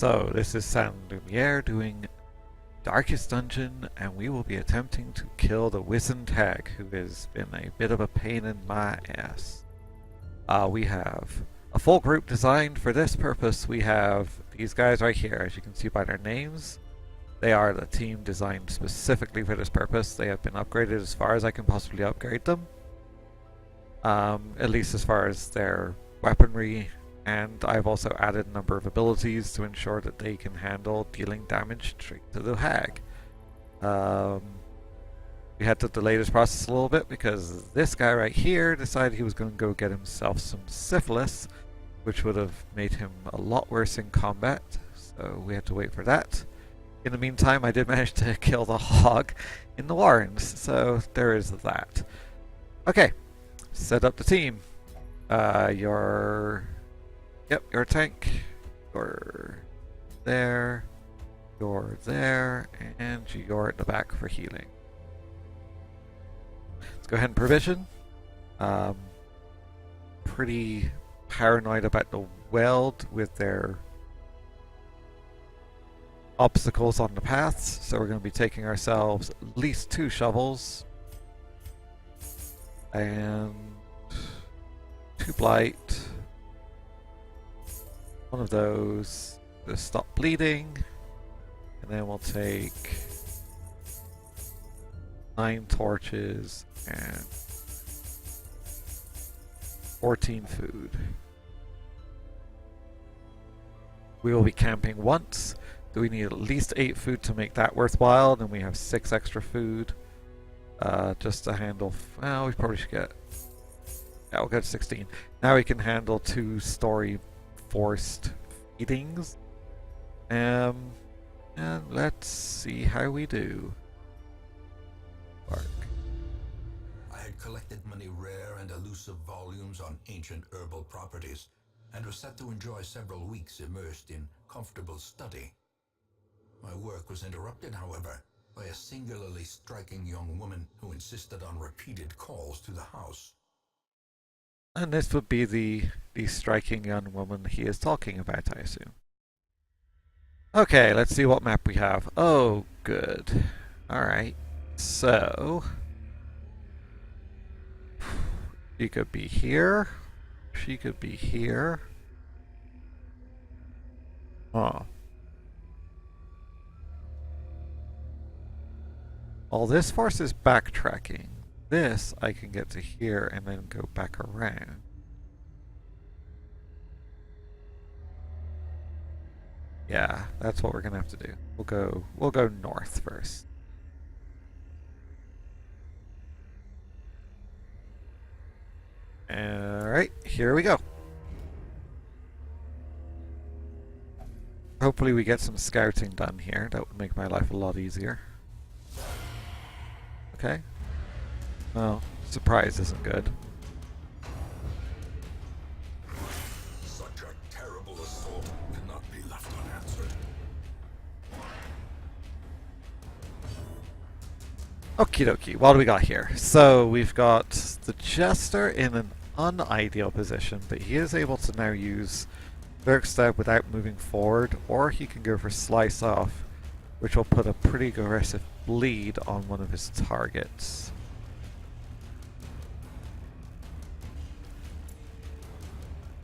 So, this is Sanlumiere doing Darkest Dungeon, and we will be attempting to kill the Wizened Hag, who has been a bit of a pain in my ass. We have a full group designed for this purpose. We have these guys right here, as you can see by their names. They are the team designed specifically for this purpose. They have been upgraded as far as I can possibly upgrade them. At least as far as their weaponry, and I've also added a number of abilities to ensure that they can handle dealing damage straight to the hag. We had to delay this process a little bit because this guy right here decided he was going to go get himself some syphilis, which would have made him a lot worse in combat, so we had to wait for that. In the meantime, I did manage to kill the hog in the warrens, so there is that. Okay, set up the team. Your tank, you're there, and you're at the back for healing. Let's go ahead and provision. Pretty paranoid about the weld with their obstacles on the paths, so we're going to be taking ourselves at least 2 shovels and 2 blight, one of those to stop bleeding, and then we'll take 9 torches and 14 food. We will be camping once. Do we need at least 8 food to make that worthwhile? Then we have 6 extra food just to handle. Well, we probably should get. Yeah, we'll get 16. Now we can handle 2 story forced feedings. And let's see how we do. Bark. I had collected many rare and elusive volumes on ancient herbal properties, and was set to enjoy several weeks immersed in comfortable study. My work was interrupted, however, by a singularly striking young woman who insisted on repeated calls to the house. And this would be the striking young woman he is talking about, I assume. Okay, let's see what map we have. Oh, good. Alright, so she could be here. She could be here. Oh. All this forces backtracking. This I can get to here and then go back around. Yeah, that's what we're gonna have to do. We'll go north first. Alright, here we go. Hopefully we get some scouting done here. That would make my life a lot easier. Okay. Well, surprise isn't good. Such a terrible assault cannot be left unanswered. Okie dokie, what do we got here? So we've got the Jester in an unideal position, but he is able to now use Berk Stab without moving forward, or he can go for Slice Off, which will put a pretty aggressive bleed on one of his targets.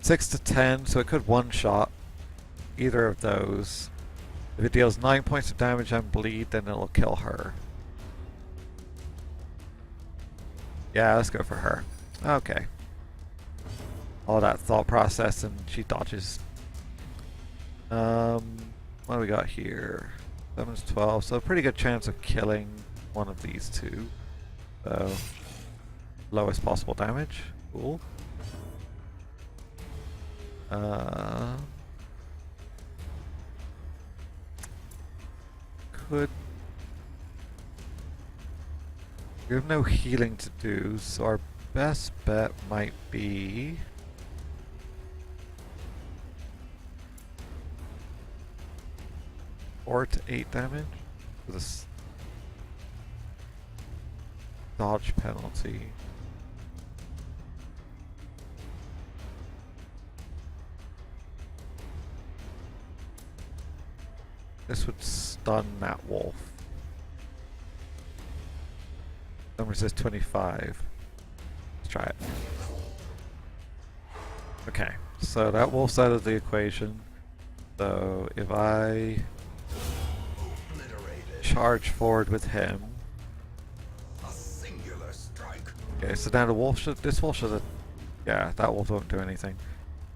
Six to 10, so it could one-shot either of those. If it deals 9 points of damage and bleed, then it'll kill her. Yeah, let's go for her. Okay. All that thought process, and she dodges. What do we got here? 7 to 12, so a pretty good chance of killing one of these 2. So, lowest possible damage. Cool. We have no healing to do, so our best bet might be 4 to 8 damage with a dodge penalty. This would stun that wolf. Then resist 25. Let's try it. Okay, so that wolf's out of the equation. So if I charge forward with him. A singular strike. Okay, so now the wolf should. This wolf should have. Yeah, that wolf won't do anything.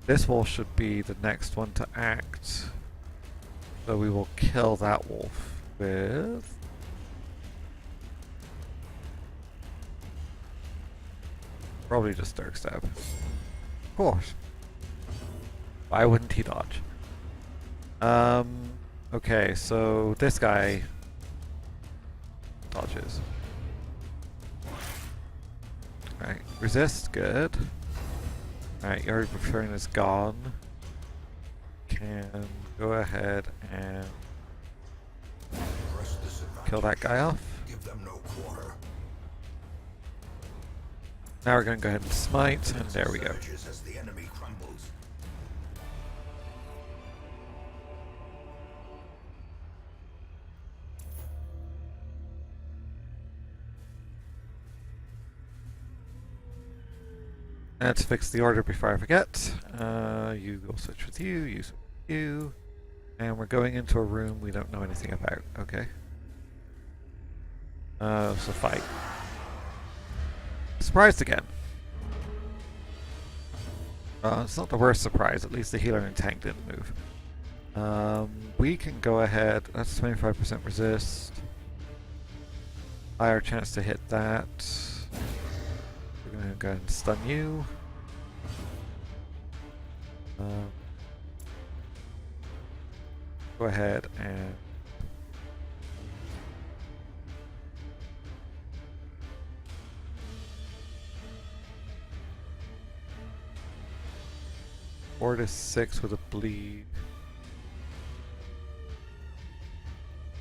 This wolf should be the next one to act. So we will kill that wolf with. Probably just Dirk Stab. Of course. Why wouldn't he dodge? Okay, so this guy dodges. Alright, resist, good. Alright, your return is gone. Can go ahead and kill that guy off. Give them no quarter. Now we're going to go ahead and smite, and there we go. As the enemy crumbles. And to fix the order before I forget, you will switch with you, you switch with you, and we're going into a room we don't know anything about. Okay. So fight. Surprised again. It's not the worst surprise, at least the healer and tank didn't move. We can go ahead, that's 25% resist. Higher chance to hit that. We're going to go ahead and stun you. Go ahead and... Four to 6 with a bleed.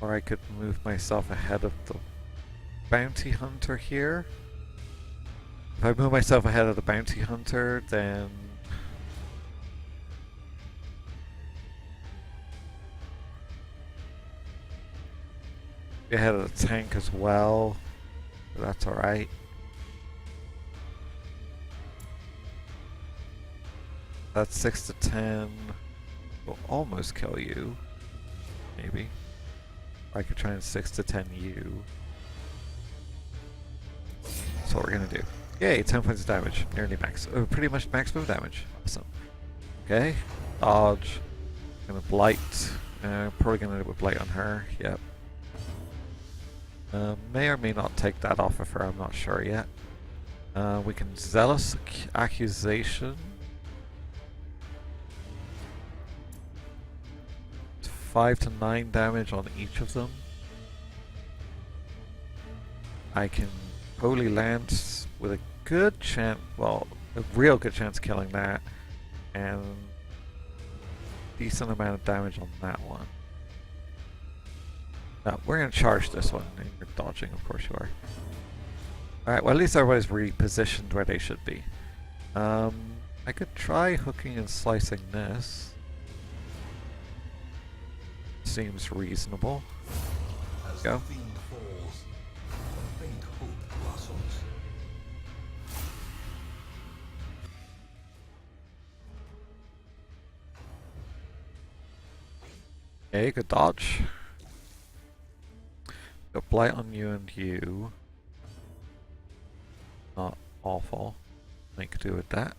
Or I could move myself ahead of the bounty hunter here. If I move myself ahead of the bounty hunter, then... be ahead of the tank as well. But that's alright. That's 6 to 10. Will almost kill you. Maybe. Or I could try and 6 to 10 you. That's what we're gonna do. Yay, 10 points of damage. Nearly max. Pretty much maximum damage. Awesome. Okay. Dodge. Gonna blight. Probably gonna end up with blight on her. Yep. May or may not take that off of her. I'm not sure yet. We can Zealous Accusation. 5 to 9 damage on each of them. I can Holy Lance with a good chance, well, a real good chance of killing that, and decent amount of damage on that one. No, we're going to charge this one, and you're dodging, of course you are. Alright, well at least everybody's repositioned where they should be. I could try hooking and slicing this. Seems reasonable. As Go. the fiend falls, a faint hope blossoms. Okay, good dodge. Got blight on you and you. Not awful. Make do with that.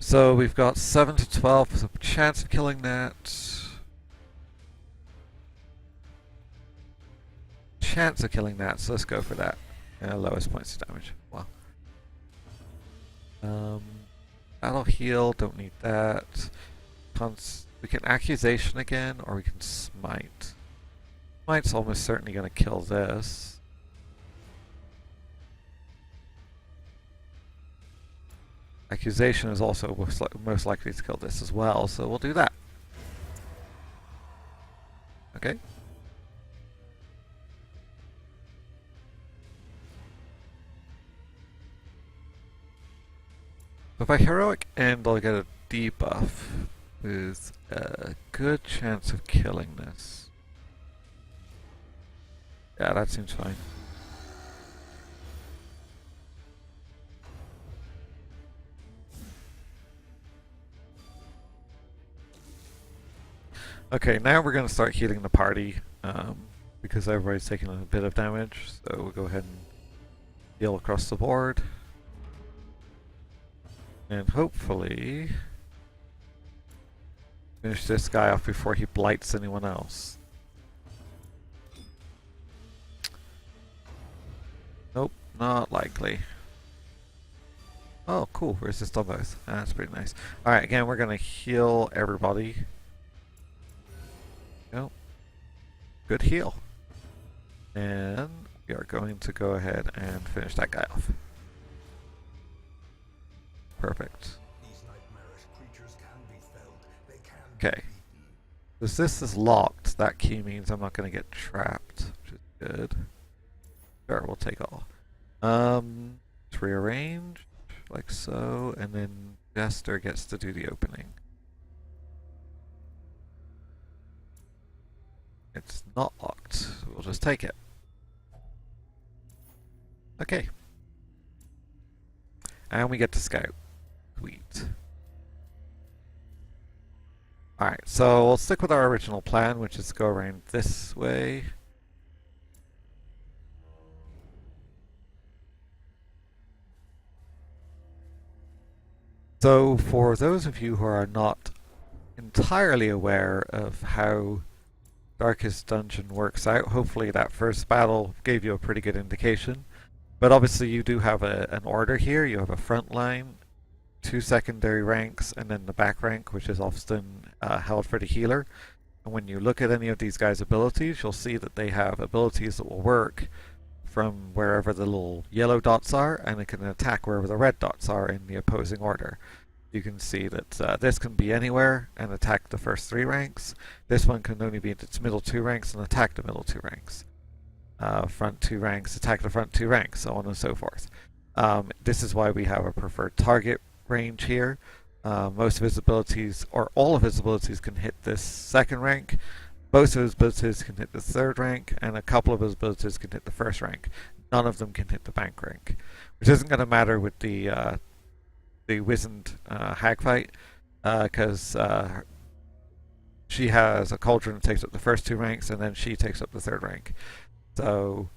So we've got 7 to 12 with a chance of killing that. Chance of killing that, so let's go for that. Lowest points of damage. Wow. Battle heal, don't need that. We can accusation again, or we can smite. Smite's almost certainly going to kill this. Accusation is also most likely to kill this as well, so we'll do that. Okay. So if I heroic end, I'll get a debuff. with a good chance of killing this. Yeah, that seems fine. Okay, now we're going to start healing the party, because everybody's taking a bit of damage, so we'll go ahead and heal across the board. And hopefully finish this guy off before he blights anyone else. Nope, not likely. Oh, cool. Resist on both. That's pretty nice. Alright, again, we're going to heal everybody. Nope. Good heal. And we are going to go ahead and finish that guy off. Perfect. Okay. Because this is locked, that key means I'm not going to get trapped, which is good. Sure, we'll take all. Let's rearrange, like so, and then Jester gets to do the opening. It's not locked, so we'll just take it. Okay. And we get to scout. Sweet. Alright, so we'll stick with our original plan, which is to go around this way. So, for those of you who are not entirely aware of how Darkest Dungeon works out, hopefully that first battle gave you a pretty good indication. But obviously you do have an order here. You have a front line, 2 secondary ranks, and then the back rank, which is often held for the healer. And when you look at any of these guys' abilities, you'll see that they have abilities that will work from wherever the little yellow dots are, and it can attack wherever the red dots are in the opposing order. You can see that this can be anywhere and attack the first 3 ranks. This one can only be in its middle 2 ranks and attack the middle 2 ranks. Front 2 ranks, attack the front 2 ranks, so on and so forth. This is why we have a preferred target range here. Most of his abilities, or all of his abilities, can hit this 2nd rank. Most of his abilities can hit the 3rd rank, and a couple of his abilities can hit the 1st rank. None of them can hit the bank rank, which isn't going to matter with the Wizened Hag fight, because she has a cauldron that takes up the first 2 ranks, and then she takes up the 3rd rank. So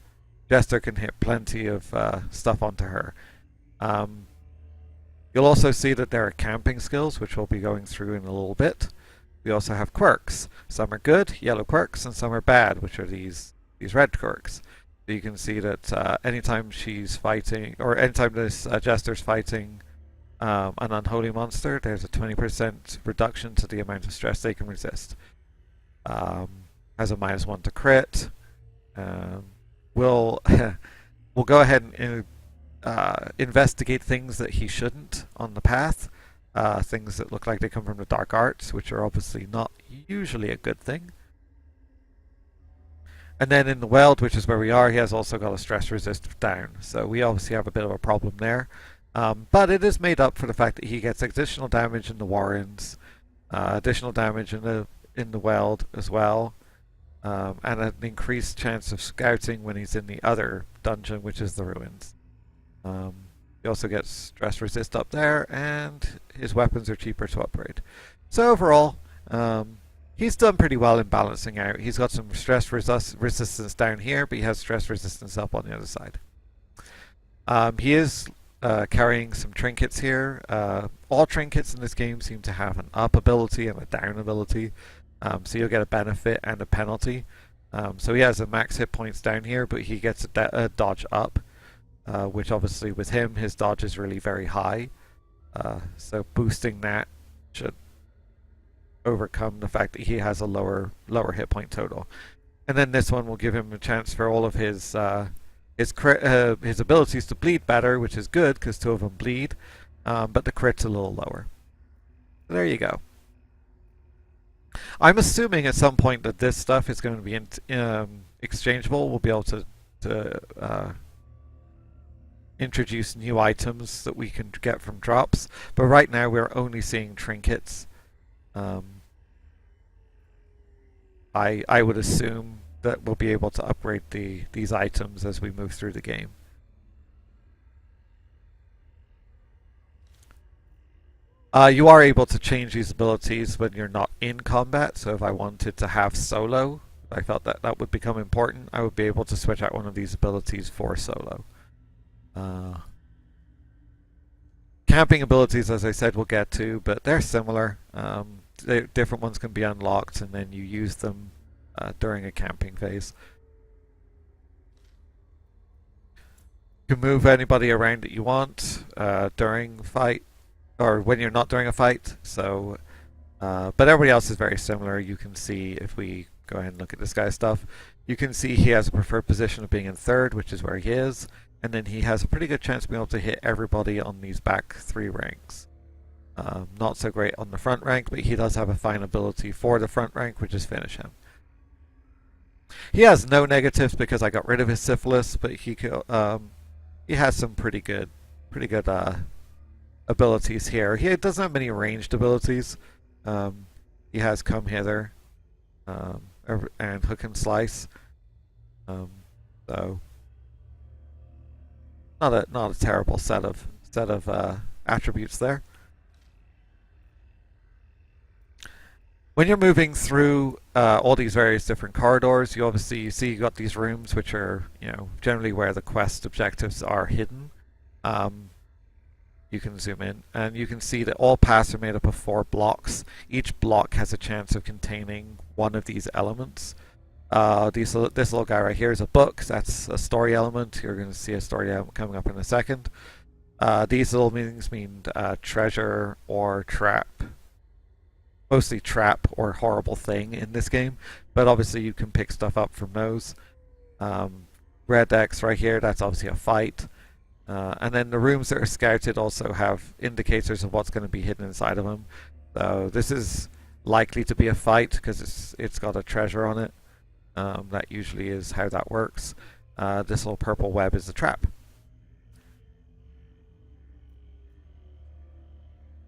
Jester can hit plenty of stuff onto her. You'll also see that there are camping skills, which we'll be going through in a little bit. We also have quirks. Some are good, yellow quirks, and some are bad, which are these red quirks. So you can see that anytime she's fighting, or anytime this Jester's fighting an unholy monster, there's a 20% reduction to the amount of stress they can resist. Has a -1 to crit. We'll go ahead and investigate things that he shouldn't on the path. Things that look like they come from the dark arts, which are obviously not usually a good thing. And then in the Weld, which is where we are, he has also got a stress resist down. So we obviously have a bit of a problem there. But it is made up for the fact that he gets additional damage in the Warrens, additional damage in the Weld as well, and an increased chance of scouting when he's in the other dungeon, which is the Ruins. He also gets stress resist up there, and his weapons are cheaper to upgrade. So overall, he's done pretty well in balancing out. He's got some stress resistance down here, but he has stress resistance up on the other side. He is carrying some trinkets here. All trinkets in this game seem to have an up ability and a down ability, so you'll get a benefit and a penalty. So he has a max hit points down here, but he gets a dodge up, which obviously with him, his dodge is really very high. So boosting that should overcome the fact that he has a lower hit point total. And then this one will give him a chance for all of his abilities to bleed better, which is good because 2 of them bleed, but the crit's a little lower. So there you go. I'm assuming at some point that this stuff is going to be exchangeable. We'll be able to introduce new items that we can get from drops, but right now we're only seeing trinkets. Um, I would assume that we'll be able to upgrade these items as we move through the game. You are able to change these abilities when you're not in combat, so if I wanted to have solo, I felt that that would become important, I would be able to switch out one of these abilities for solo. Camping abilities, as I said, we'll get to, but they're similar. Different ones can be unlocked, and then you use them during a camping phase. You can move anybody around that you want during fight, or when you're not doing a fight. So, but everybody else is very similar. You can see if we go ahead and look at this guy's stuff, you can see he has a preferred position of being in third, which is where he is, and then he has a pretty good chance of being able to hit everybody on these back 3 ranks. Not so great on the front rank, but he does have a fine ability for the front rank, which is finish him. He has no negatives because I got rid of his syphilis, but he has some pretty good abilities here. He doesn't have many ranged abilities. He has come hither and hook and slice. So not a terrible set of attributes there. When you're moving through all these various different corridors, you obviously see you got these rooms, which are generally where the quest objectives are hidden. You can zoom in, and you can see that all paths are made up of 4 blocks. Each block has a chance of containing one of these elements. This little guy right here is a book. That's a story element. You're going to see a story element coming up in a second. These little things mean treasure or trap. Mostly trap or horrible thing in this game, but obviously you can pick stuff up from those. Red X right here, that's obviously a fight. And then the rooms that are scouted also have indicators of what's going to be hidden inside of them. So this is likely to be a fight because it's got a treasure on it. That usually is how that works. This little purple web is a trap.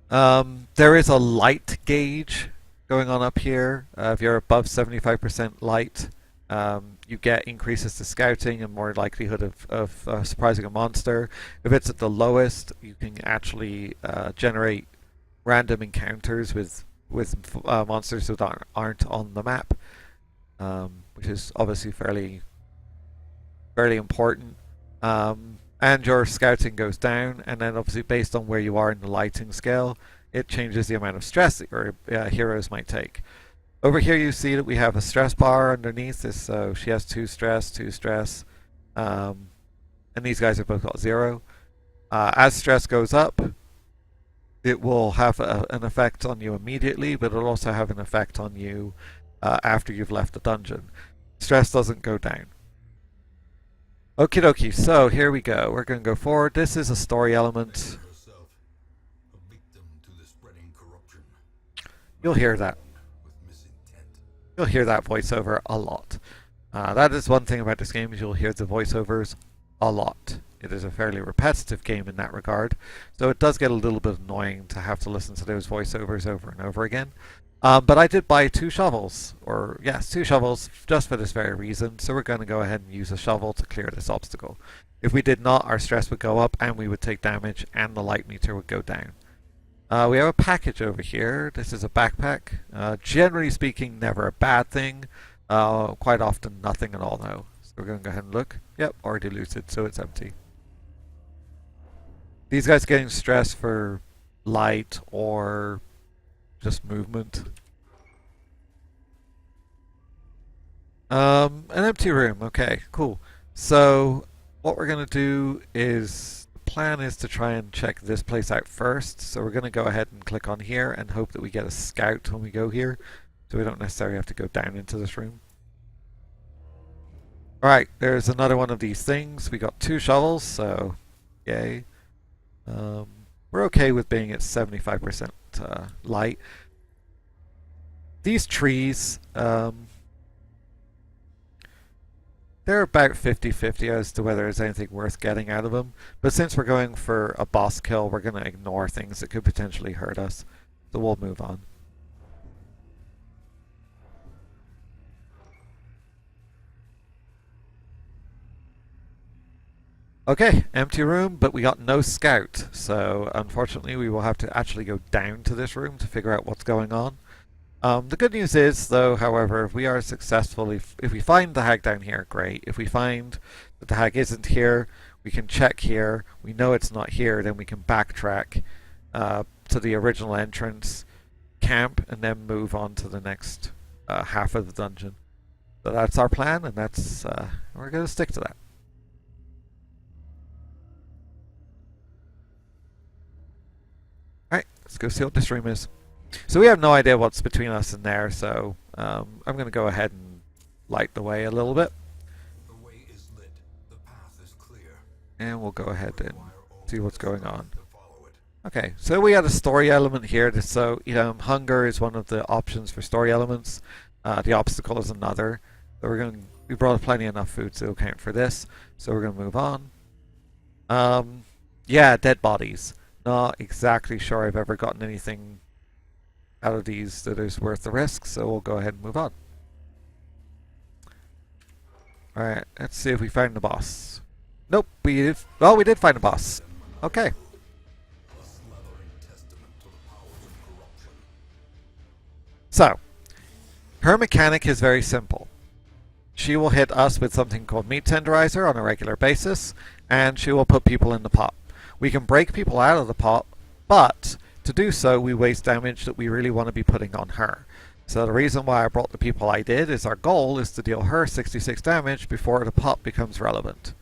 There is a light gauge going on up here. If you're above 75% light, you get increases to scouting and more likelihood of surprising a monster. If it's at the lowest, you can actually generate random encounters with monsters that aren't on the map, which is obviously fairly important. And your scouting goes down, and then obviously based on where you are in the lighting scale, it changes the amount of stress that your heroes might take. Over here you see that we have a stress bar underneath this, so she has 2 stress, and these guys have both got 0. As stress goes up, it will have an effect on you immediately, but it'll also have an effect on you after you've left the dungeon. Stress doesn't go down. Okie dokie, so here we go. We're going to go forward. This is a story element. You'll hear that. You'll hear that voiceover a lot. That is one thing about this game, is you'll hear the voiceovers a lot. It is a fairly repetitive game in that regard, so it does get a little bit annoying to have to listen to those voiceovers over and over again. But I did buy 2 shovels, or yes, 2 shovels, just for this very reason, so we're going to go ahead and use a shovel to clear this obstacle. If we did not, our stress would go up, and we would take damage, and the light meter would go down. We have a package over here. This is a backpack. Generally speaking, never a bad thing. Quite often, nothing at all, though. So we're going to go ahead and look. Yep, already looted, so it's empty. These guys getting stressed for light or just movement. An empty room. Okay, cool. So what we're going to do is, the plan is to try and check this place out first. So we're going to go ahead and click on here and hope that we get a scout when we go here, so we don't necessarily have to go down into this room. Alright, there's another one of these things. We got 2 shovels, so yay. We're okay with being at 75% light. These trees, they're about 50-50 as to whether there's anything worth getting out of them. But since we're going for a boss kill, we're going to ignore things that could potentially hurt us. So we'll move on. Okay, empty room, but we got no scout, so unfortunately we will have to actually go down to this room to figure out what's going on. The good news is, though, however, if we are successful, if we find the hag down here, great. If we find that the hag isn't here, we can check here. We know it's not here, then we can backtrack to the original entrance, camp, and then move on to the next half of the dungeon. So that's our plan, and that's we're going to stick to that. Alright, let's go see what this room is. So we have no idea what's between us and there, so I'm going to go ahead and light the way a little bit. The way is lit. The path is clear. And we'll go ahead and see what's going on. To follow it. Okay, so we had a story element here. So, hunger is one of the options for story elements. The obstacle is another. So we brought plenty enough food to account for this. So we're going to move on. Yeah, dead bodies. Not exactly sure I've ever gotten anything out of these that is worth the risk, so we'll go ahead and move on. Alright, let's see if we find the boss. Nope, we did find the boss. Okay. So, her mechanic is very simple. She will hit us with something called meat tenderizer on a regular basis, and she will put people in the pot. We can break people out of the pot, but to do so, we waste damage that we really want to be putting on her. So the reason why I brought the people I did is our goal is to deal her 66 damage before the pot becomes relevant.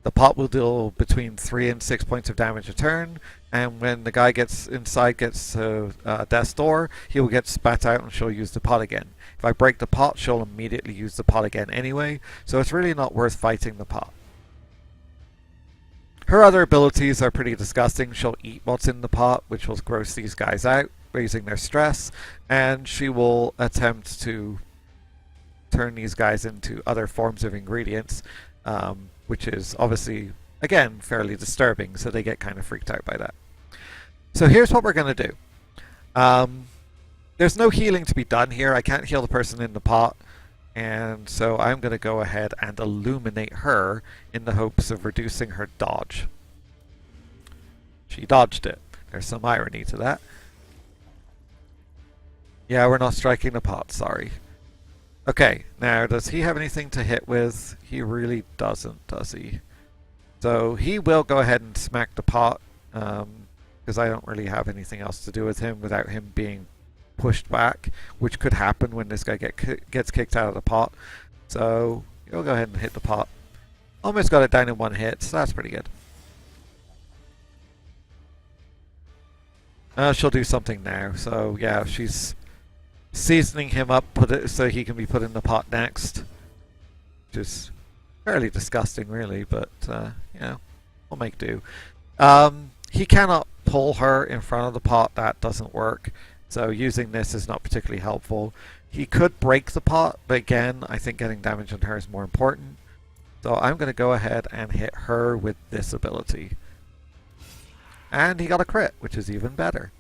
The pot will deal between 3 and 6 points of damage a turn, and when the guy gets to death's door, he will get spat out and she'll use the pot again. If I break the pot, she'll immediately use the pot again anyway, so it's really not worth fighting the pot. Her other abilities are pretty disgusting. She'll eat what's in the pot, which will gross these guys out, raising their stress, and she will attempt to turn these guys into other forms of ingredients, which is obviously, again, fairly disturbing, so they get kind of freaked out by that. So here's what we're going to do. There's no healing to be done here. I can't heal the person in the pot. And so I'm going to go ahead and illuminate her in the hopes of reducing her dodge. She dodged it. There's some irony to that. Yeah, we're not striking the pot, sorry. Okay, now does he have anything to hit with? He really doesn't, does he? So he will go ahead and smack the pot, because I don't really have anything else to do with him without him being pushed back, which could happen when this guy gets kicked out of the pot. So you'll go ahead and hit the pot. Almost got it down in one hit, so that's pretty good. She'll do something now. So yeah, she's seasoning him up, put it so he can be put in the pot next. Which is fairly disgusting, really, but we'll make do. He cannot pull her in front of the pot. That doesn't work. So using this is not particularly helpful. He could break the pot, but again, I think getting damage on her is more important. So I'm going to go ahead and hit her with this ability. And he got a crit, which is even better.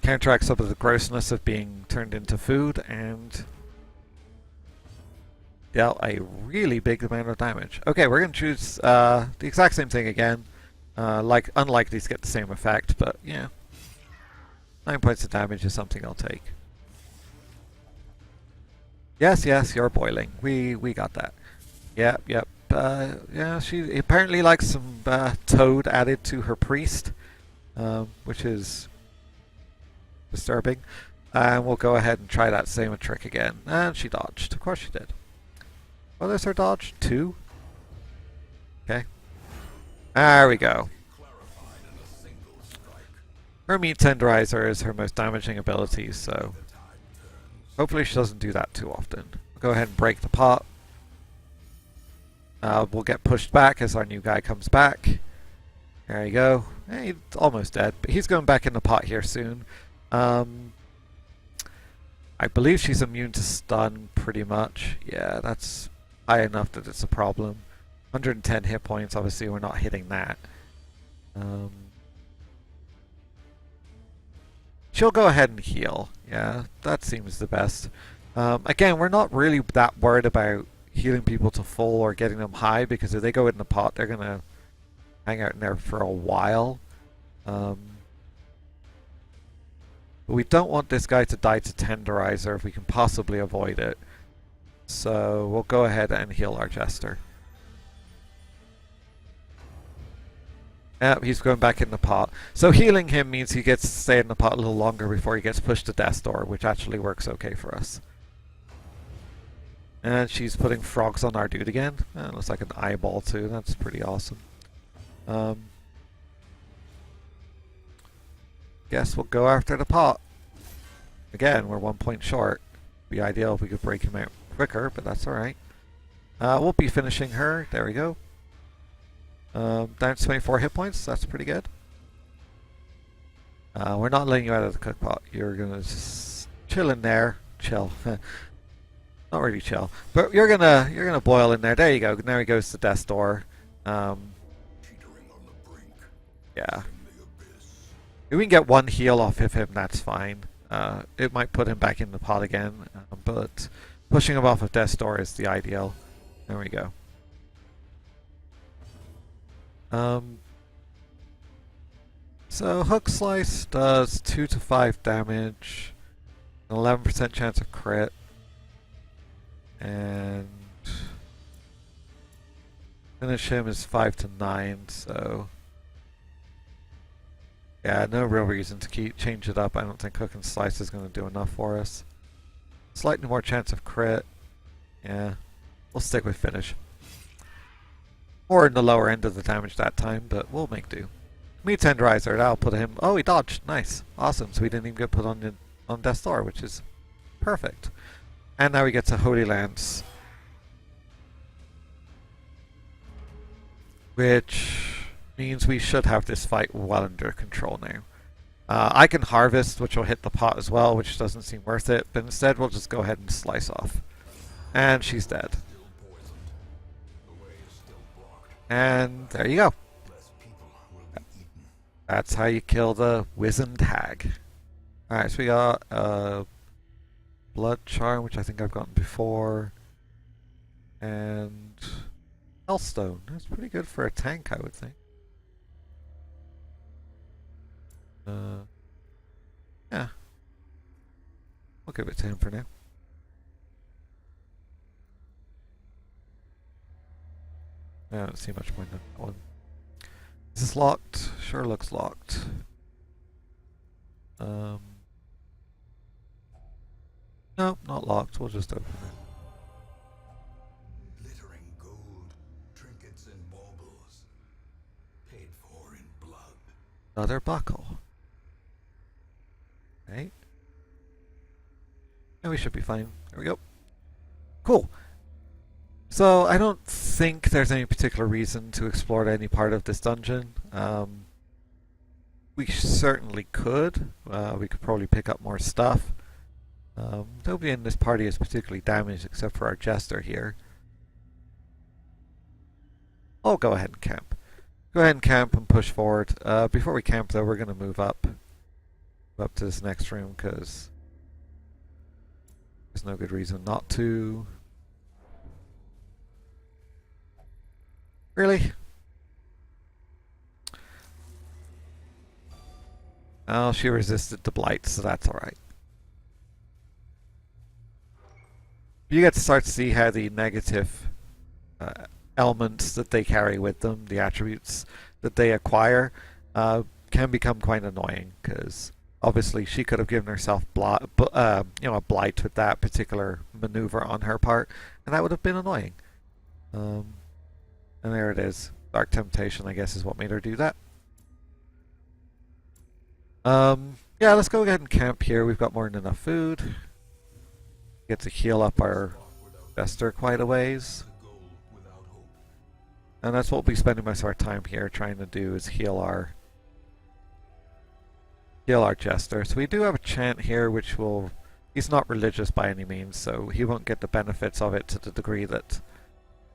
Counteracts some of the grossness of being turned into food and dealt a really big amount of damage. Okay, we're going to choose the exact same thing again. Unlikely to get the same effect, but yeah. 9 points of damage is something I'll take. Yes, you're boiling. We got that. Yep. Yeah, she apparently likes some toad added to her priest, which is disturbing. And we'll go ahead and try that same trick again. And she dodged. Of course she did. What is her dodge? 2? Okay. There we go. Her meat tenderizer is her most damaging ability, so hopefully she doesn't do that too often. Go ahead and break the pot. We'll get pushed back as our new guy comes back. There you go. He's almost dead, but he's going back in the pot here soon. I believe she's immune to stun pretty much. Yeah, that's high enough that it's a problem. 110 hit points, obviously we're not hitting that. She'll go ahead and heal. Yeah, that seems the best. Again, we're not really that worried about healing people to full or getting them high, because if they go in the pot, they're gonna hang out in there for a while. But we don't want this guy to die to Tenderizer if we can possibly avoid it. So we'll go ahead and heal our Jester. Yep, he's going back in the pot. So healing him means he gets to stay in the pot a little longer before he gets pushed to death's door, which actually works okay for us. And she's putting frogs on our dude again. Looks like an eyeball too. That's pretty awesome. Guess we'll go after the pot. Again, we're 1 point short. Be ideal if we could break him out quicker, but that's alright. We'll be finishing her. There we go. Down to 24 hit points. That's pretty good. We're not letting you out of the cook pot. You're gonna just chill in there. Chill. Not really chill, but you're gonna boil in there. There you go. Now he goes to death's door. Yeah. If we can get one heal off of him, that's fine. It might put him back in the pot again, but pushing him off of death's door is the ideal. There we go. So Hook Slice does 2 to 5 damage, an 11% chance of crit, and finish him is 5 to 9, so yeah, no real reason to change it up. I don't think Hook and Slice is going to do enough for us. Slightly more chance of crit. Yeah, we'll stick with finish. Or in the lower end of the damage that time, but we'll make do. Me Tenderizer, that'll put him... Oh, he dodged. Nice. Awesome. So he didn't even get put on Death's Door, which is perfect. And now we get to Holy Lance. Which means we should have this fight well under control now. I can Harvest, which will hit the pot as well, which doesn't seem worth it. But instead, we'll just go ahead and Slice off. And she's dead. And there you go. That's how you kill the Wizened Hag. Alright, so we got Blood Charm, which I think I've gotten before. And Hellstone. That's pretty good for a tank, I would think. Yeah. We'll give it to him for now. I don't see much point in that one. Is this locked? Sure looks locked. No, not locked. We'll just open it. Glittering gold, trinkets and baubles, paid for in blood. Another buckle. Right. And we should be fine. There we go. Cool. So I don't think there's any particular reason to explore any part of this dungeon. We certainly could. We could probably pick up more stuff. Nobody in this party is particularly damaged except for our Jester here. I'll go ahead and camp. Go ahead and camp and push forward. Before we camp though, we're going to move up to this next room because there's no good reason not to. Really? Oh, she resisted the blight, so that's alright. You get to start to see how the negative elements that they carry with them, the attributes that they acquire, can become quite annoying, because obviously she could have given herself a blight with that particular maneuver on her part, and that would have been annoying. And there it is. Dark Temptation, I guess, is what made her do that. Yeah, let's go ahead and camp here. We've got more than enough food. Get to heal up our Jester quite a ways. And that's what we'll be spending most of our time here trying to do, is heal our Jester. So we do have a chant here which will... He's not religious by any means, so he won't get the benefits of it to the degree that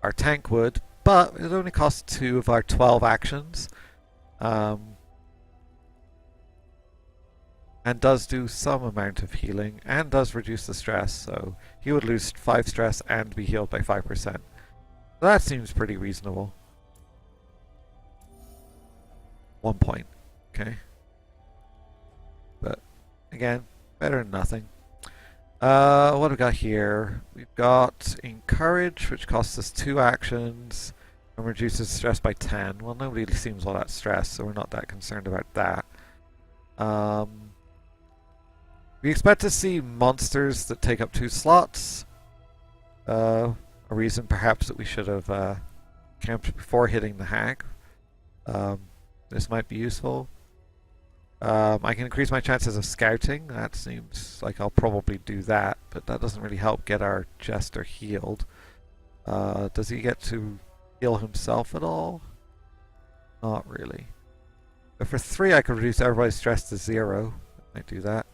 our tank would. But it only costs 2 of our 12 actions. and does do some amount of healing and does reduce the stress, so he would lose 5 stress and be healed by 5%. That seems pretty reasonable. 1 point. Okay. But again, better than nothing. What have we got here? We've got Encourage, which costs us 2 actions and reduces stress by 10. Well, nobody seems all that stressed, so we're not that concerned about that. We expect to see monsters that take up 2 slots. A reason perhaps that we should have camped before hitting the hag. This might be useful. I can increase my chances of scouting. That seems like I'll probably do that, but that doesn't really help get our jester healed. Does he get to heal himself at all? Not really. But for 3 I could reduce everybody's stress to 0. I might do that.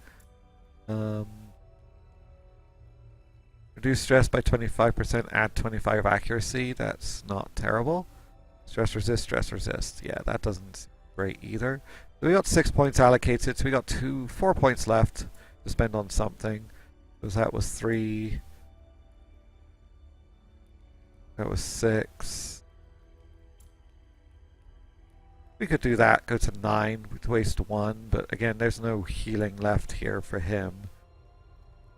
Reduce stress by 25%, add 25 accuracy. That's not terrible. Stress resist. Yeah, that doesn't seem great either. So we got 6 points allocated, so we got 4 points left to spend on something. Because that was 3. That was 6. We could do that, go to 9, we'd waste 1, but again, there's no healing left here for him.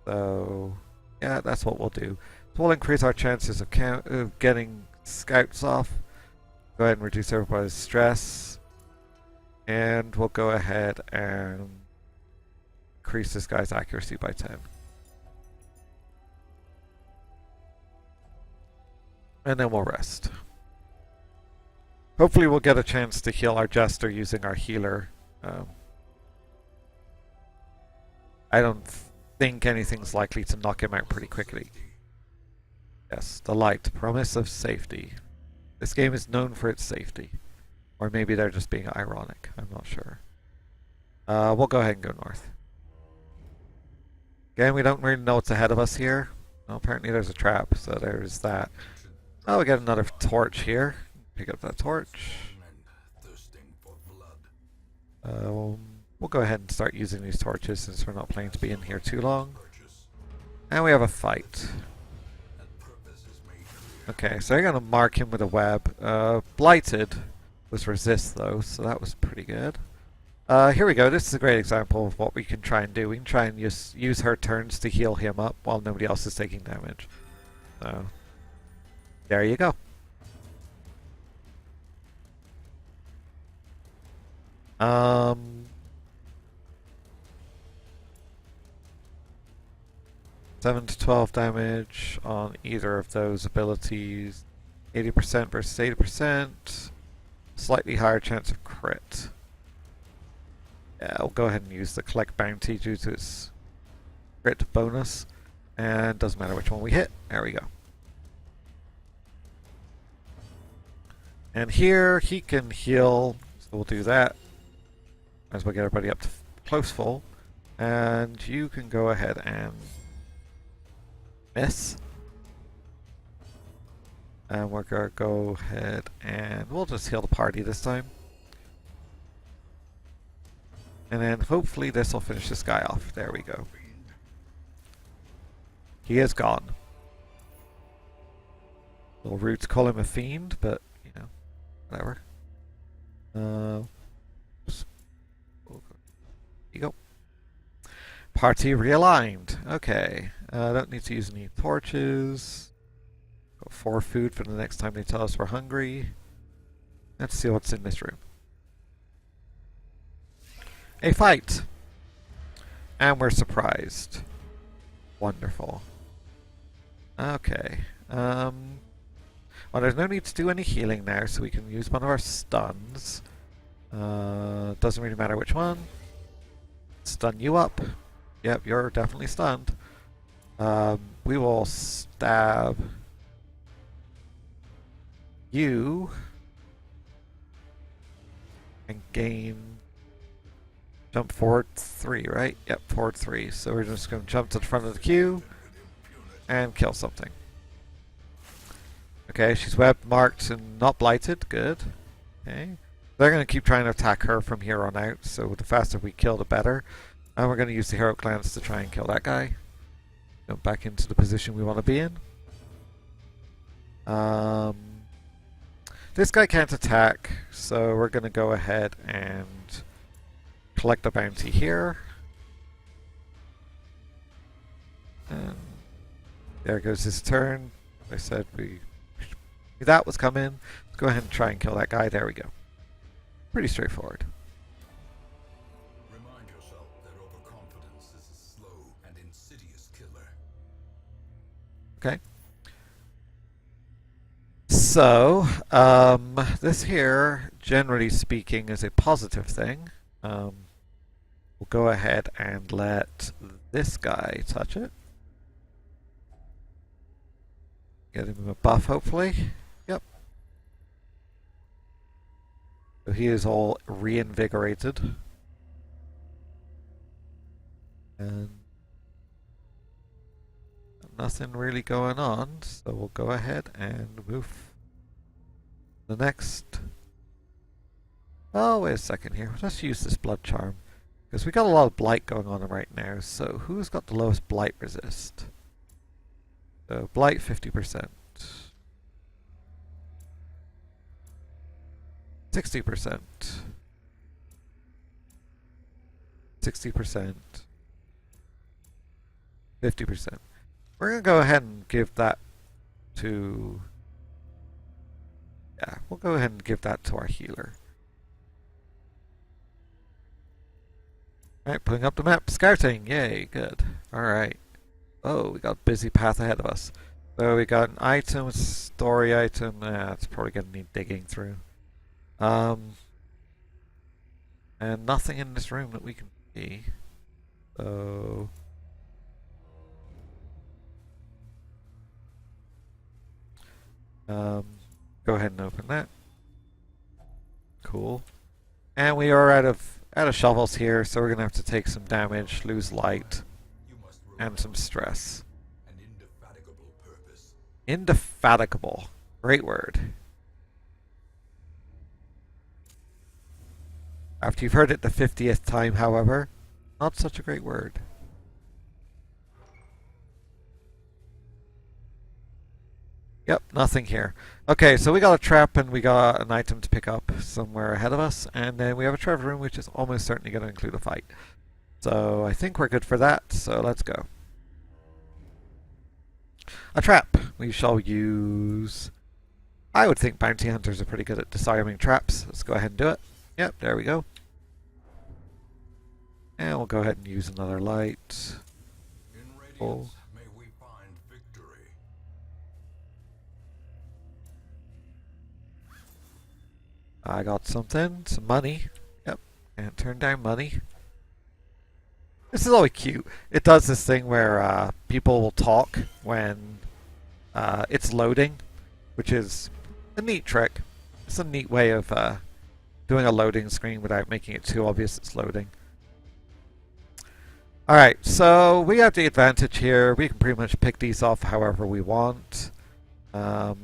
So, yeah, that's what we'll do. So we'll increase our chances of getting scouts off. Go ahead and reduce everybody's stress. And we'll go ahead and increase this guy's accuracy by 10. And then we'll rest. Hopefully we'll get a chance to heal our jester using our healer. I don't think anything's likely to knock him out pretty quickly. Yes, the light. Promise of safety. This game is known for its safety. Or maybe they're just being ironic. I'm not sure. We'll go ahead and go north. Again, we don't really know what's ahead of us here. Well, apparently there's a trap, so there's that. Oh, we get another torch here. Pick up that torch. We'll go ahead and start using these torches since we're not planning to be in here too long. And we have a fight. Okay, so they're going to mark him with a web. Blighted was resist though, so that was pretty good. Here we go. This is a great example of what we can try and do. We can try and use her turns to heal him up while nobody else is taking damage. So, there you go. 7 to 12 damage on either of those abilities. 80% versus 80%. Slightly higher chance of crit. Yeah, I'll go ahead and use the collect bounty due to its crit bonus. And doesn't matter which one we hit. There we go. And here he can heal, so we'll do that. Might as well get everybody up to close full. And you can go ahead and miss. And we're going to go ahead and we'll just heal the party this time. And then hopefully this will finish this guy off. There we go. He is gone. Little rude to call him a fiend, but, you know, whatever. There you go. Party realigned. Okay. Don't need to use any torches. Got 4 food for the next time they tell us we're hungry. Let's see what's in this room. A fight! And we're surprised. Wonderful. Okay. Well, there's no need to do any healing now, so we can use one of our stuns. Doesn't really matter which one. Stun you up. Yep, you're definitely stunned. We will stab you and gain jump forward 3, right? Yep, forward 3. So we're just going to jump to the front of the queue and kill something. Okay, she's webbed, marked, and not blighted. Good. Okay. They're going to keep trying to attack her from here on out, so the faster we kill, the better. And we're going to use the Hero Glance to try and kill that guy. Jump back into the position we want to be in. This guy can't attack, so we're going to go ahead and collect a bounty here. And there goes his turn. I said we knew that was coming. Let's go ahead and try and kill that guy. There we go. Pretty straightforward. Remind yourself that overconfidence is a slow and insidious killer. Okay. So, this here, generally speaking, is a positive thing. We'll go ahead and let this guy touch it. Get him a buff, hopefully. Yep. So he is all reinvigorated. And nothing really going on, so we'll go ahead and move the next. Oh, wait a second here. Let's use this blood charm, because we got a lot of blight going on right now. So who's got the lowest blight resist? So blight 50%, 60%, 60%, 50%. We're going to go ahead and give that to... Yeah, we'll go ahead and give that to our healer. Alright, putting up the map. Scouting! Yay, good. Alright. Oh, we got a busy path ahead of us. So we got an item, a story item. It's probably going to need digging through. And nothing in this room that we can see. So... go ahead and open that. Cool. And we are out of shovels here, so we're gonna have to take some damage, lose light, and some stress. An indefatigable purpose. Indefatigable. Great word. After you've heard it the 50th time, however, not such a great word. Yep, nothing here. Okay, so we got a trap and we got an item to pick up somewhere ahead of us, and then we have a treasure room which is almost certainly going to include a fight. So I think we're good for that, so let's go. A trap. We shall use... I would think bounty hunters are pretty good at disarming traps. Let's go ahead and do it. Yep, there we go. And we'll go ahead and use another light. In radiance, may we find victory. I got something, some money. Yep, can't turn down money. This is always cute. It does this thing where people will talk when it's loading, which is a neat trick. It's a neat way of doing a loading screen without making it too obvious it's loading. Alright, so we have the advantage here. We can pretty much pick these off however we want. 4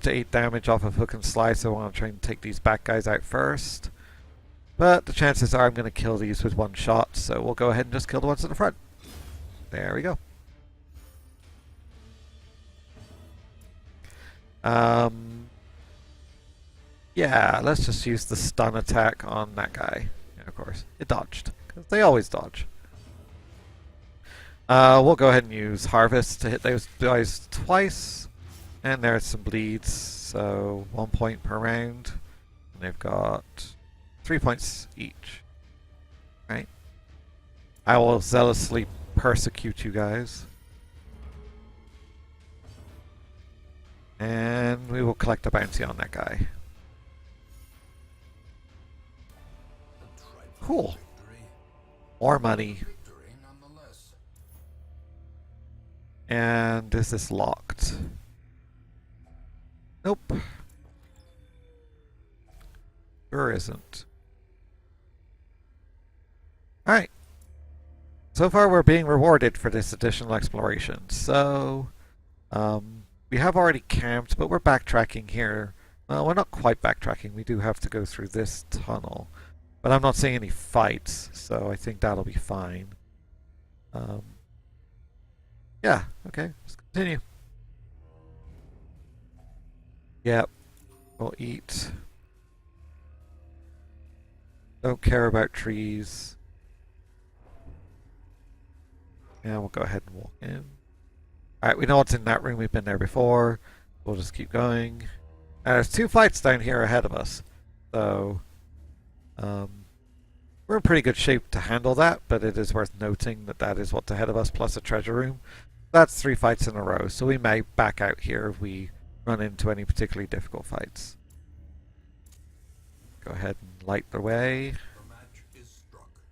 to 8 damage off of hook and slide, so I want to try and take these back guys out first. But the chances are I'm going to kill these with one shot, so we'll go ahead and just kill the ones in the front. There we go. Yeah, let's just use the stun attack on that guy. And of course, it dodged, because they always dodge. We'll go ahead and use Harvest to hit those guys twice. And there's some bleeds, so 1 point per round. And they've got 3 points each. Right? I will zealously persecute you guys. And we will collect a bounty on that guy. Cool. More money. And is this locked? Nope. Sure isn't. Alright. So far we're being rewarded for this additional exploration. So, we have already camped, but we're backtracking here. Well, we're not quite backtracking. We do have to go through this tunnel. But I'm not seeing any fights, so I think that'll be fine. Yeah, okay, let's continue. Yep, we'll eat. Don't care about trees. Yeah, we'll go ahead and walk in. Alright, we know what's in that room. We've been there before. We'll just keep going. And there's 2 fights down here ahead of us. So, we're in pretty good shape to handle that, but it is worth noting that that is what's ahead of us, plus a treasure room. That's 3 fights in a row, so we may back out here if we run into any particularly difficult fights. Go ahead and light the way.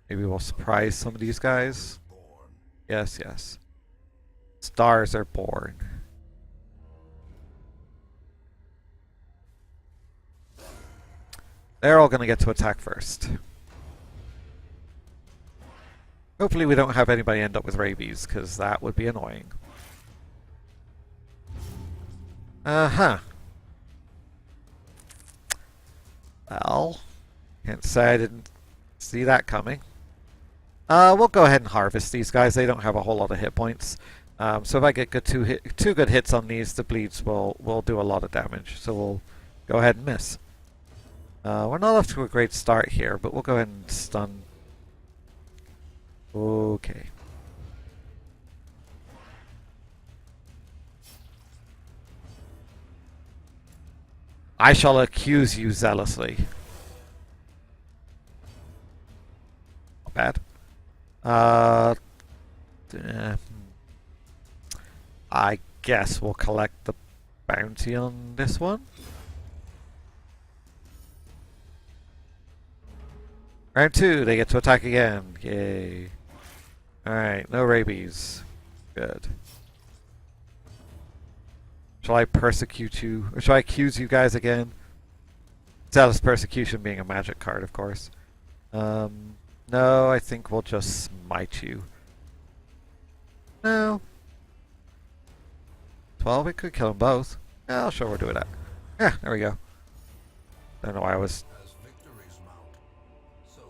Maybe we'll surprise some of these guys. Yes, yes. Stars are born. They're all going to get to attack first. Hopefully we don't have anybody end up with rabies, because that would be annoying. Uh-huh. Well, can't say I didn't see that coming. We'll go ahead and harvest these guys. They don't have a whole lot of hit points. So if I get two good hits on these, the bleeds will do a lot of damage. So we'll go ahead and miss. We're not off to a great start here, but we'll go ahead and stun. Okay. I shall accuse you zealously. Not bad. I guess we'll collect the bounty on this one. Round 2, they get to attack again. Yay. Alright, no rabies. Good. Shall I persecute you? Or shall I accuse you guys again? Zealous Persecution being a magic card, of course. No, I think we'll just smite you. No. 12, we could kill them both. Yeah, I'll sure we'll do that. Yeah, there we go. Don't know why I was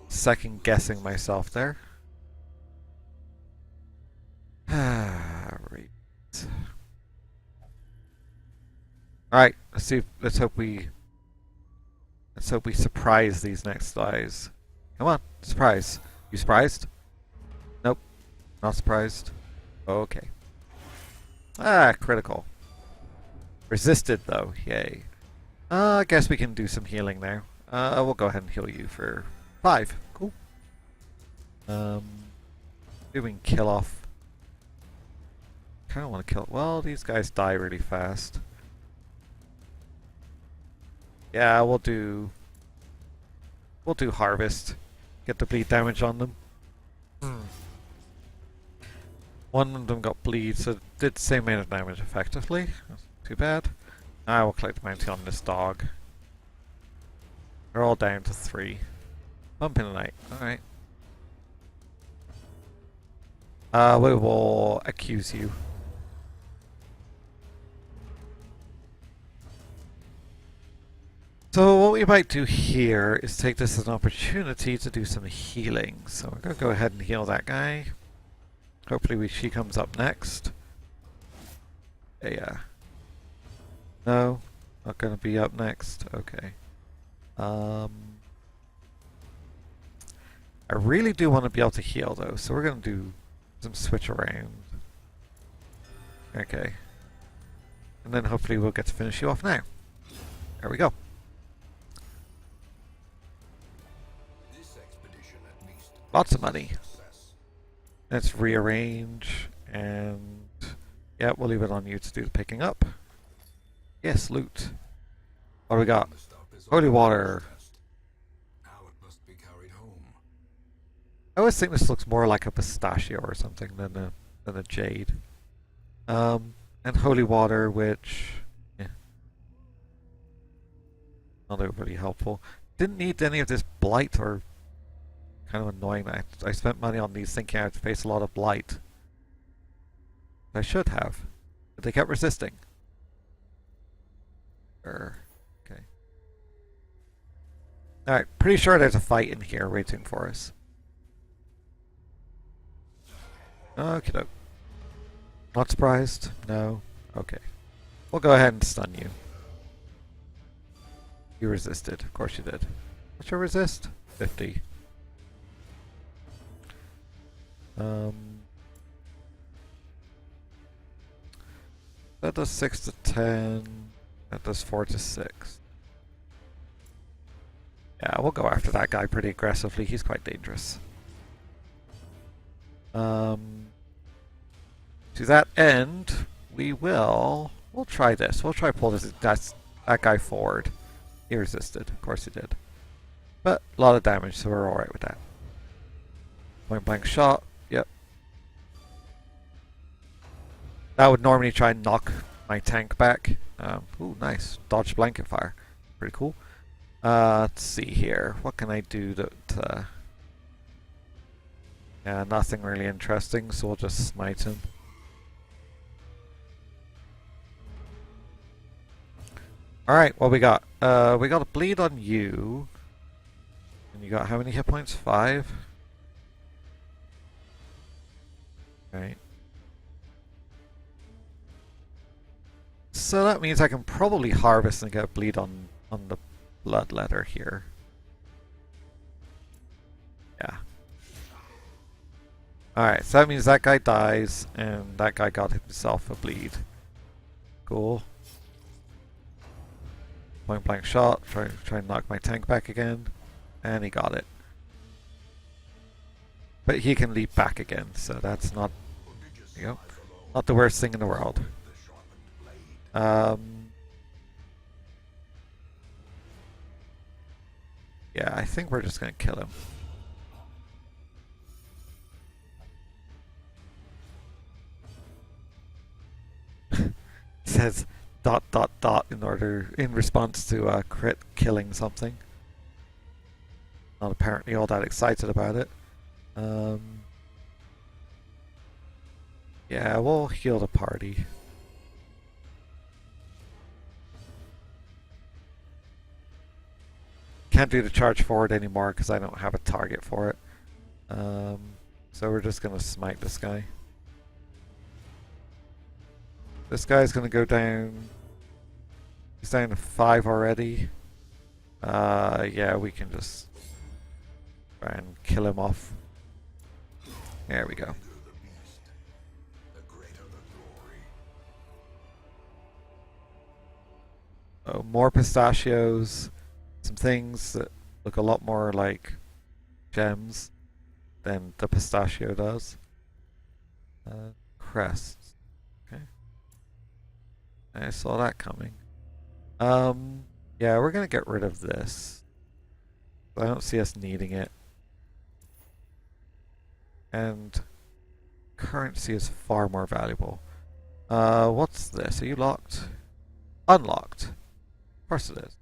second guessing myself there. Right. Alright, let's hope we surprise these next guys. Come on, surprise. You surprised? Nope. Not surprised. Okay. Ah, critical. Resisted though, yay. I guess we can do some healing now. We'll go ahead and heal you for 5. Cool. Maybe we can kill off. Kinda wanna kill, well, these guys die really fast. Yeah, we'll do harvest. Get the bleed damage on them. One of them got bleed, so it did the same amount of damage effectively. That's not too bad. I will collect the bounty on this dog. They're all down to 3. Bump in the night. Alright. We will accuse you. So what we might do here is take this as an opportunity to do some healing. So we're going to go ahead and heal that guy. Hopefully she comes up next. Yeah. No, not going to be up next. Okay. I really do want to be able to heal though, so we're going to do some switch around. Okay. And then hopefully we'll get to finish you off now. There we go. Lots of money. Let's rearrange, and yeah, we'll leave it on you to do the picking up. Yes, loot. What do we got? Holy water. I always think this looks more like a pistachio or something than a jade. And holy water, which not overly helpful. Didn't need any of this blight, or kind of annoying that I spent money on these thinking I would face a lot of blight. I should have, but they kept resisting. Okay. Alright, pretty sure there's a fight in here waiting for us. Okie doke. Not surprised? No? Okay. We'll go ahead and stun you. You resisted. Of course you did. What's your resist? 50. That does 6 to 10. That does 4 to 6. Yeah, we'll go after that guy pretty aggressively. He's quite dangerous. To that end, we'll try this. We'll try pull that guy forward. He resisted. Of course he did. But a lot of damage, so we're alright with that. Point blank shot. Yep. That would normally try and knock my tank back. Ooh, nice. Dodge blanket fire. Pretty cool. Let's see here. What can I do to yeah, nothing really interesting, so we'll just smite him. Alright, what we got? We got a bleed on you. And you got how many hit points? 5? Right. So that means I can probably harvest and get a bleed on the bloodletter here. Yeah. Alright, so that means that guy dies, and that guy got himself a bleed. Cool. Point blank shot, try and knock my tank back again, and he got it. But he can leap back again, so that's not, you know, not the worst thing in the world. Yeah, I think we're just gonna kill him. Says ... in response to crit killing something. Not apparently all that excited about it. Yeah, we'll heal the party. Can't do the charge forward anymore because I don't have a target for it. So we're just gonna smite this guy. This guy's gonna go down. He's down to 5 already. Yeah, we can just try and kill him off. There we go. Oh, more pistachios. Some things that look a lot more like gems than the pistachio does. Crests. Okay. I saw that coming. Yeah, we're gonna get rid of this. I don't see us needing it. And currency is far more valuable. What's this? Are you locked? Unlocked. Of course it is.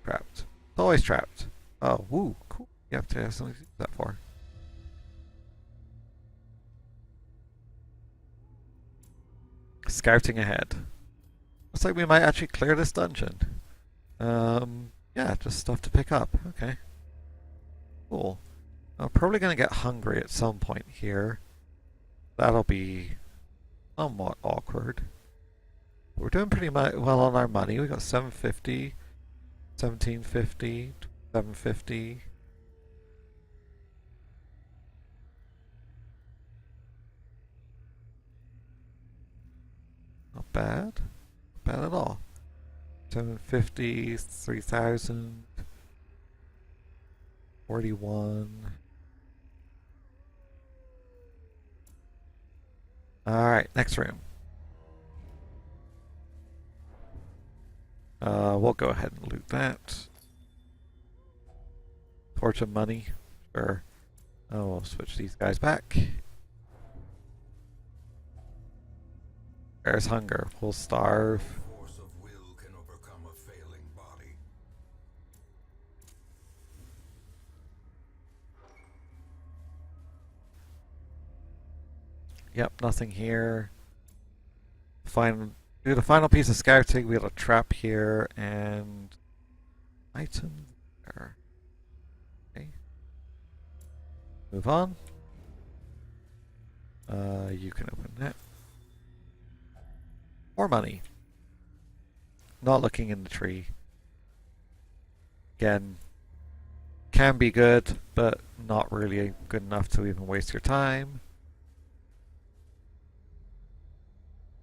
Trapped. It's always trapped. Oh, woo, cool. You have to have something to use that for. Scouting ahead. Looks like we might actually clear this dungeon. Yeah, just stuff to pick up. Okay. Cool. I'm probably going to get hungry at some point here. That'll be somewhat awkward. We're doing pretty well on our money. We got 750, 1750, 750. Not bad. Not bad at all. 750, 3000, 41. Alright, next room. We'll go ahead and loot that. Torch of money. Sure. Oh, we'll switch these guys back. There's hunger. We'll starve. Force of will can overcome a failing body. Yep, nothing here. Find do the final piece of scouting. We have a trap here and item there. Okay. Move on. You can open that. More money. Not looking in the tree. Again, can be good, but not really good enough to even waste your time.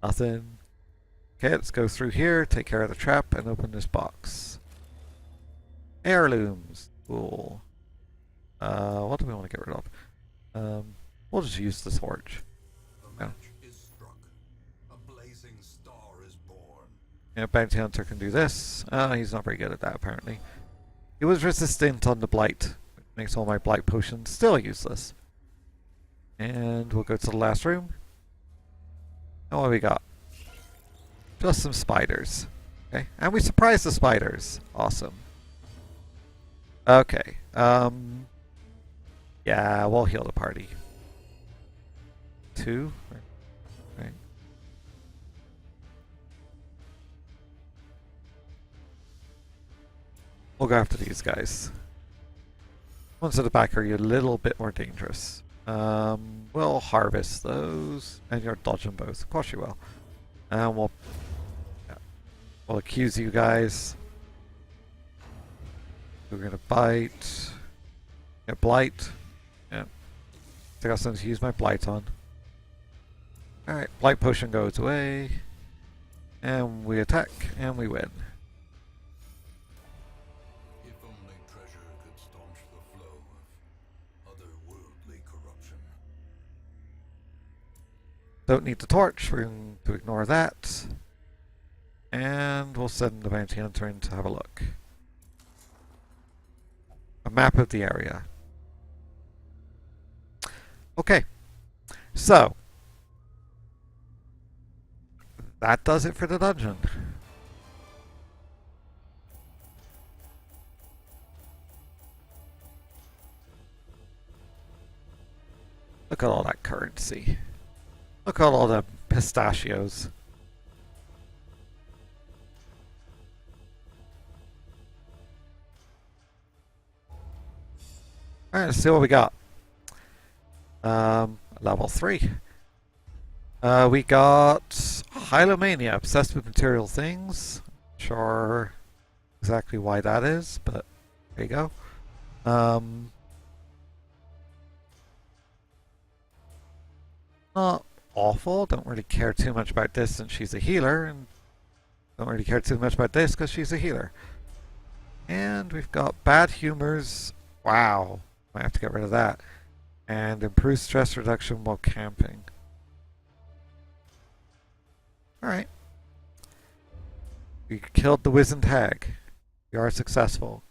Nothing. Okay, let's go through here, take care of the trap, and open this box. Heirlooms. Cool. What do we want to get rid of? We'll just use the torch. The match is struck. A blazing star is born. Yeah, Bounty Hunter can do this. He's not very good at that, apparently. He was resistant on the Blight, which makes all my Blight potions still useless. And we'll go to the last room. And what do we got? Just some spiders. Okay, and we surprised the spiders. Awesome. Okay, yeah, we'll heal the party. 2? Right. We'll go after these guys. Ones at the back are a little bit more dangerous. We'll harvest those, and you're dodging both. Of course you will. And we'll accuse you guys. We're gonna bite. Get blight. Yeah. I think I was going to use my blight on. Alright, blight potion goes away. And we attack, and we win. If only treasure could staunch the flow of otherworldly corruption. Don't need the torch, we're going to ignore that. And we'll send the bounty hunter in to have a look. A map of the area. Okay, so that does it for the dungeon. Look at all that currency. Look at all the pistachios. Alright, let's see what we got. Level 3. We got Hylomania, obsessed with material things. Not sure exactly why that is, but there you go. Not awful. Don't really care too much about this since she's a healer, and don't really care too much about this because she's a healer. And we've got bad humors. Wow, might have to get rid of that. And improve stress reduction while camping. Alright. We killed the Wizened Hag. We are successful.